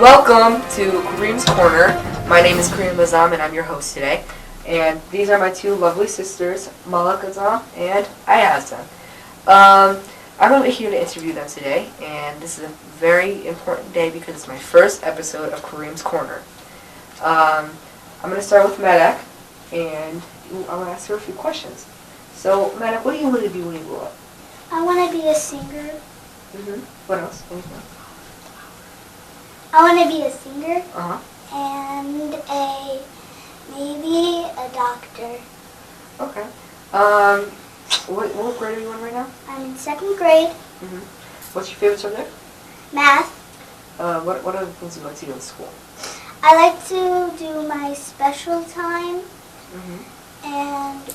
Welcome to Karim's Corner. My name is Karim Azzam and I'm your host today. And these are my two lovely sisters, Malak Azzam and Aya Azzam. I'm over here to interview them today, and this is a very important day because it's my first episode of Karim's Corner. I'm going to start with Malak, and I'm going to ask her a few questions. So, Malak, what do you want to be when you grow up? I want to be a singer. What else? Anything else? I want to be a singer Uh-huh. and maybe a doctor. Okay. What grade are you in right now? I'm in 2nd grade. What's your favorite subject? Math. What other things do you like to do in school? I like to do my special time, and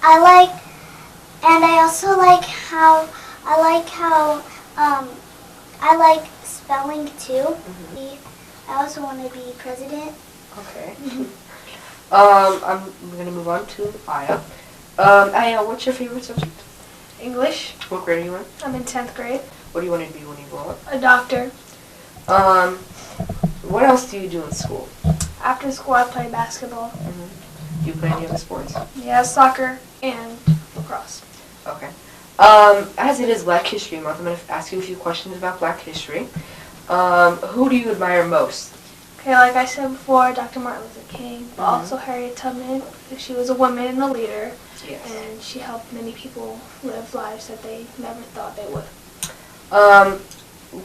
I also like how I like spelling too. I also want to be president. Okay. I'm gonna move on to Aya. Aya, what's your favorite subject? English. What grade are you in? I'm in 10th grade. What do you want to be when you grow up? A doctor. What else do you do in school? After school, I play basketball. Do you play any other sports? Yeah, soccer and lacrosse. Okay. As it is Black History Month, I'm going to ask you a few questions about Black history. Who do you admire most? Okay, like I said before, Dr. Martin Luther King, but also Harriet Tubman, because she was a woman and a leader, and she helped many people live lives that they never thought they would.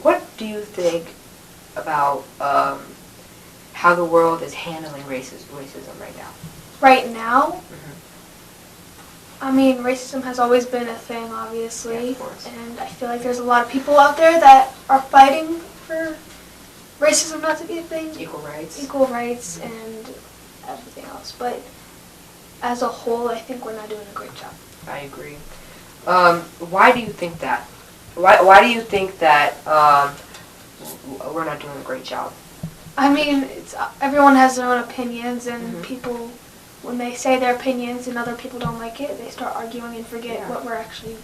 What do you think about how the world is handling racism right now? Right now, I mean, racism has always been a thing, obviously, of course. And I feel like there's a lot of people out there that are fighting for racism not to be a thing. Equal rights. And everything else. But as a whole, I think we're not doing a great job. I agree. Why do you think that? Why do you think that we're not doing a great job? I mean, everyone has their own opinions, and people, when they say their opinions and other people don't like it, they start arguing and forget what we're actually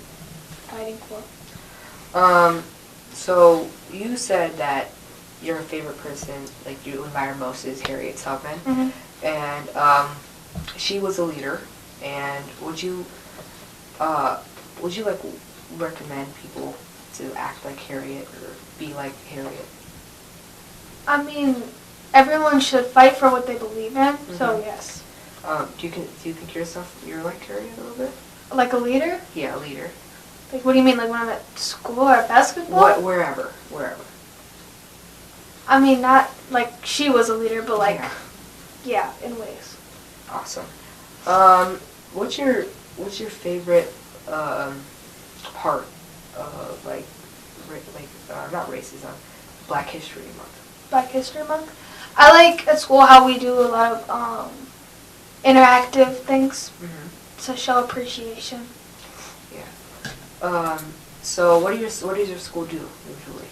fighting for. So you said that your favorite person, like you admire most, is Harriet Tubman, and she was a leader. And would you like recommend people to act like Harriet or be like Harriet? I mean, everyone should fight for what they believe in. So yes. Do you think you're like Harriet a little bit? Like a leader? Yeah, a leader. Like, what do you mean? Like when I'm at school or at basketball? Wherever. I mean, not like she was a leader, but like, yeah, in ways. Awesome. What's your favorite part of not racism, Black History Month? Black History Month. I like at school how we do a lot of interactive things to show appreciation. Yeah. So what does your school do usually?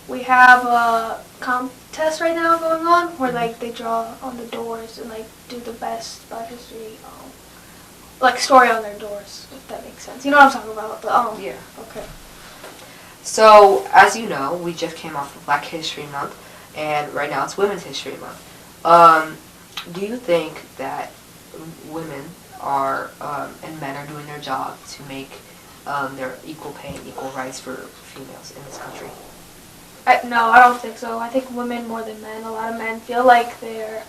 We have a contest right now going on where like they draw on the doors and like do the best Black History like story on their doors, if that makes sense. You know what I'm talking about? But, yeah. Okay. So as you know, we just came off of Black History Month, and right now it's Women's History Month. Do you think that women are and men are doing their job to make their equal pay and equal rights for females in this country? No, I don't think so. I think women more than men. A lot of men feel like they're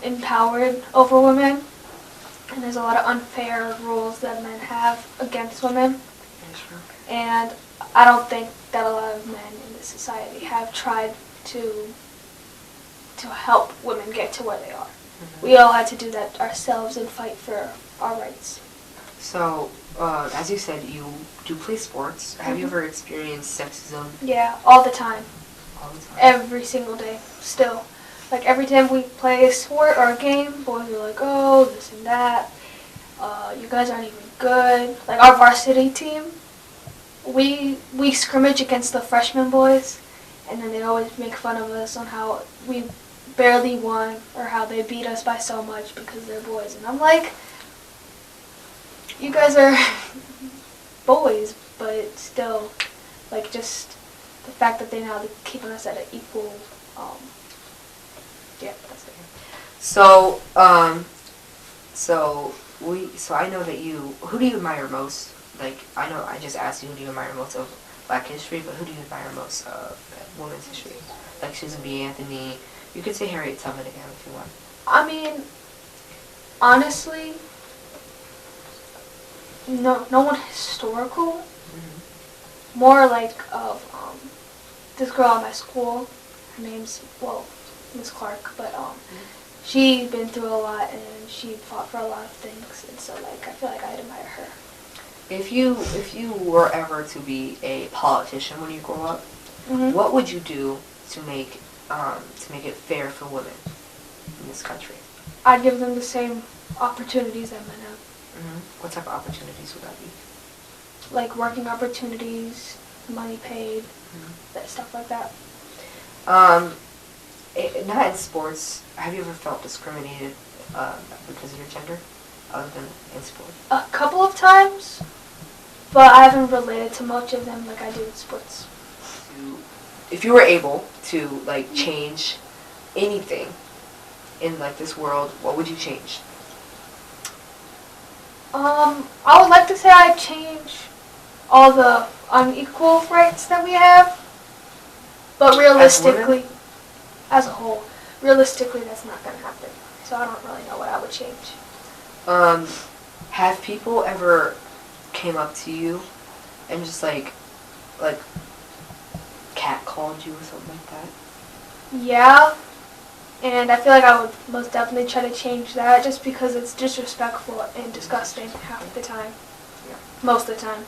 empowered over women, and there's a lot of unfair rules that men have against women. Yeah, sure. And I don't think that a lot of men in this society have tried to help women get to where they are. We all had to do that ourselves and fight for our rights. So, as you said, you do play sports. Have you ever experienced sexism? Yeah, all the time. All the time? Every single day, still. Like, every time we play a sport or a game, boys are like, oh, this and that. You guys aren't even good. Like, our varsity team, we scrimmage against the freshman boys, and then they always make fun of us on how we barely won or how they beat us by so much because they're boys. And I'm like, you guys are boys, but still, like, just the fact that they now keeping us at an equal. Yeah, that's it. So, so I know that who do you admire most? Like, I know I just asked you who do you admire most of Black history, but who do you admire most of women's history? Like Susan B. Anthony. You could say Harriet Tubman again if you want. I mean, honestly, no one historical. Mm-hmm. More like of this girl at my school. Her name's Miss Clark, but she's been through a lot and she fought for a lot of things, and so like I feel like I admire her. If you were ever to be a politician when you grow up, Mm-hmm. what would you do to make it fair for women in this country? I'd give them the same opportunities that men have. Mm-hmm. What type of opportunities would that be? Like working opportunities, money paid, that stuff like that. Not in sports. Have you ever felt discriminated because of your gender, other than in sports? A couple of times, but I haven't related to much of them like I do in sports. If you were able to like change anything in like this world, what would you change? I would like to say I'd change all the unequal rights that we have, but realistically, as a whole, realistically that's not going to happen. So I don't really know what I would change. Have people ever came up to you and just like catcalled you or something like that? Yeah, and I feel like I would most definitely try to change that just because it's disrespectful and disgusting half the time. Yeah. Most of the time.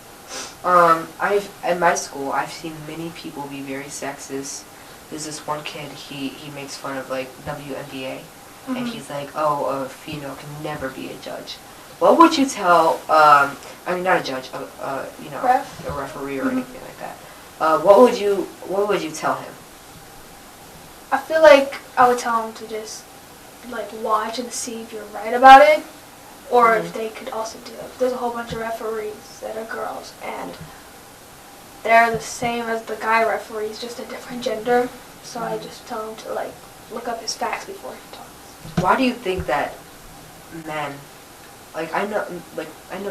At my school, I've seen many people be very sexist. There's this one kid, he makes fun of like WNBA, and he's like, oh, a female can never be a judge. What would you tell, I mean not a judge, Ref? a referee or anything like that. What would you tell him? I feel like I would tell him to just like watch and see if you're right about it, or if they could also do it. There's a whole bunch of referees that are girls, and they're the same as the guy referees, just a different gender. So I just tell him to like look up his facts before he talks. Why do you think that men, like I know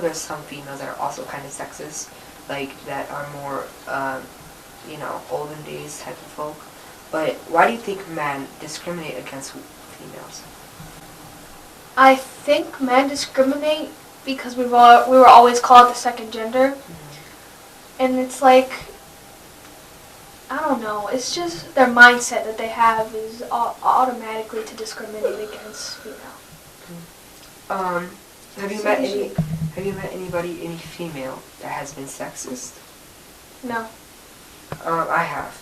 there's some females that are also kind of sexist, like that are more, olden days type of folk. But why do you think men discriminate against females? I think men discriminate because we were always called the second gender, and it's like, I don't know. It's just their mindset that they have is automatically to discriminate against female. Have you met any female that has been sexist? No. I have.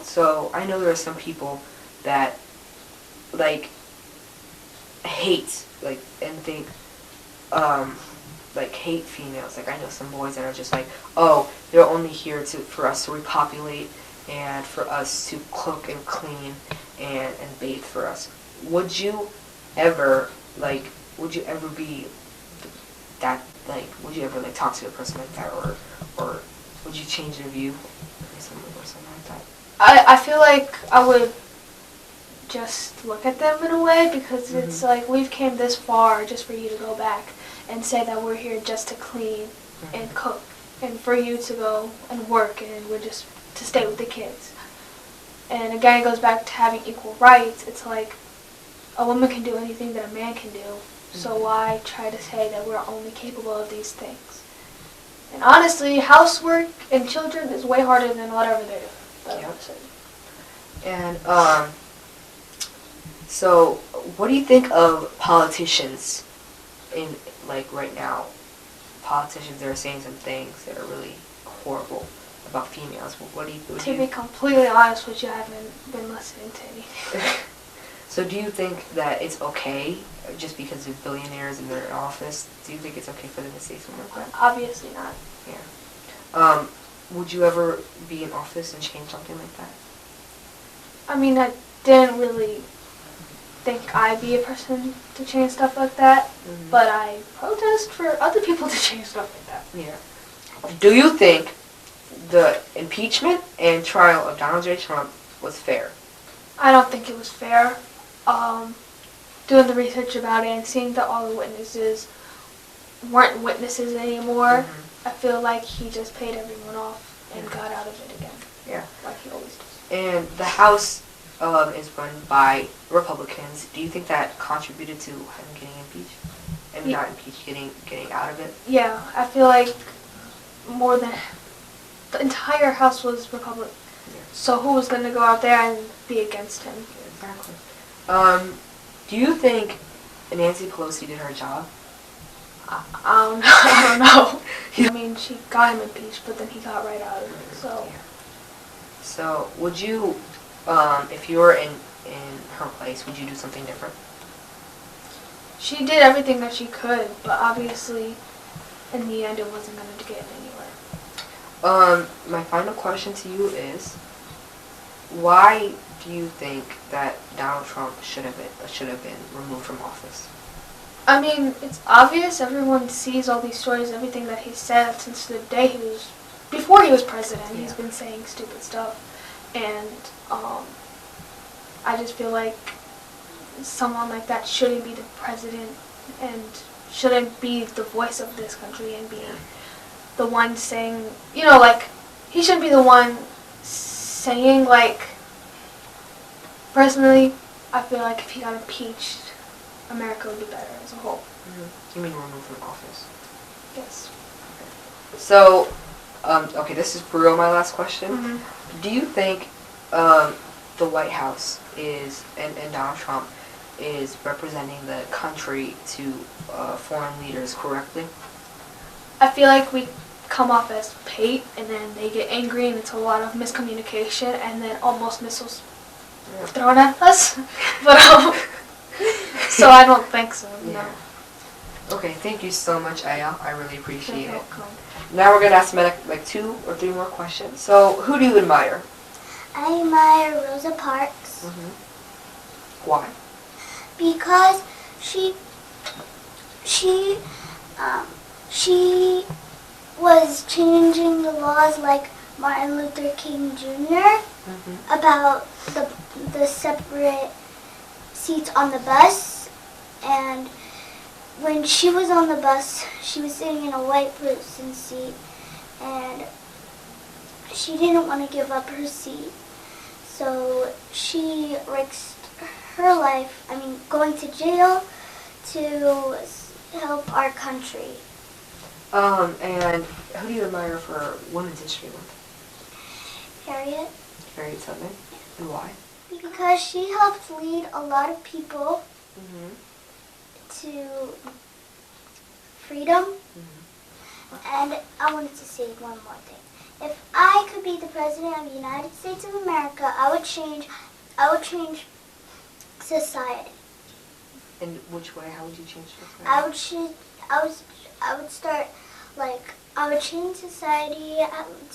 So I know there are some people that like hate and think hate females. Like I know some boys that are just like, oh, they're only here for us to repopulate and for us to cook and clean and bathe for us. Would you ever be that, like, would you ever talk to a person like that, or would you change your view or something like that? I feel like I would just look at them in a way, because it's like we've came this far just for you to go back and say that we're here just to clean and cook, and for you to go and work, and we're just to stay with the kids. And again, it goes back to having equal rights. It's like a woman can do anything that a man can do, so why try to say that we're only capable of these things? And honestly, housework and children is way harder than whatever they do. And so what do you think of politicians in right now? Politicians that are saying some things that are really horrible about females. To be completely honest with you, I haven't been listening to anything. So do you think that it's okay, just because they're billionaires and they're in office, do you think it's okay for them to say something like that? Obviously not. Yeah. Would you ever be in office and change something like that? I mean, I didn't really think I'd be a person to change stuff like that, but I protest for other people to change stuff like that. Yeah. Do you think the impeachment and trial of Donald J. Trump was fair? I don't think it was fair. Doing the research about it and seeing that all the witnesses weren't witnesses anymore, I feel like he just paid everyone off and got out of it again. Yeah. Like he always does. And the House is run by Republicans. Do you think that contributed to him getting impeached? And Yeah. not impeached, getting out of it? Yeah, I feel like more than the entire House was Republican. Yeah. So who was going to go out there and be against him? Exactly. Do you think Nancy Pelosi did her job? I don't know. I mean, she got him impeached, but then he got right out of it. So Yeah. So, would you, if you were in her place, would you do something different? she did everything that she could, but obviously, in the end, it wasn't going to get anywhere. My final question to you is, why do you think that Donald Trump should have been removed from office? I mean, it's obvious. Everyone sees all these stories, everything that he said since the day before he was president. He's been saying stupid stuff, and I just feel like someone like that shouldn't be the president and shouldn't be the voice of this country and be the one saying, like, he shouldn't be the one saying, like, personally, I feel like if he got impeached, America would be better as a whole. Mm-hmm. You mean removed from office? Yes. So, okay, this is for real my last question. Mm-hmm. Do you think the White House and Donald Trump is representing the country to foreign leaders correctly? I feel like we come off as bait, and then they get angry, and it's a lot of miscommunication, and then almost missiles thrown at us. But so I don't think so. No. Okay, thank you so much, Aya. I really appreciate You're it. welcome. Now we're gonna ask Malak like 2 or 3 more questions. So, who do you admire? I admire Rosa Parks Why? because she was changing the laws like Martin Luther King Jr. About the separate seats on the bus, and when she was on the bus, she was sitting in a white person's seat, and she didn't want to give up her seat, so she risked her life, going to jail to help our country. And who do you admire for Women's History Month? Harriet Tubman. And why? Because she helped lead a lot of people to freedom. And I wanted to say one more thing. If I could be the president of the United States of America, I would change society. In which way? How would you change society? I would change society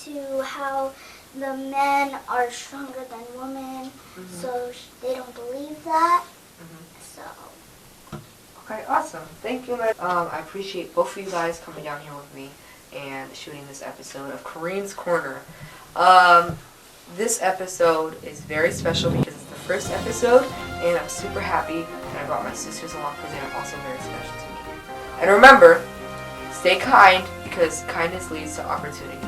to how the men are stronger than women, so they don't believe that. So. Okay, awesome. Thank you. I appreciate both of you guys coming down here with me and shooting this episode of Karim's Corner. This episode is very special because it's the first episode, and I'm super happy that I brought my sisters along because they are also very special to me. And remember, stay kind because kindness leads to opportunities.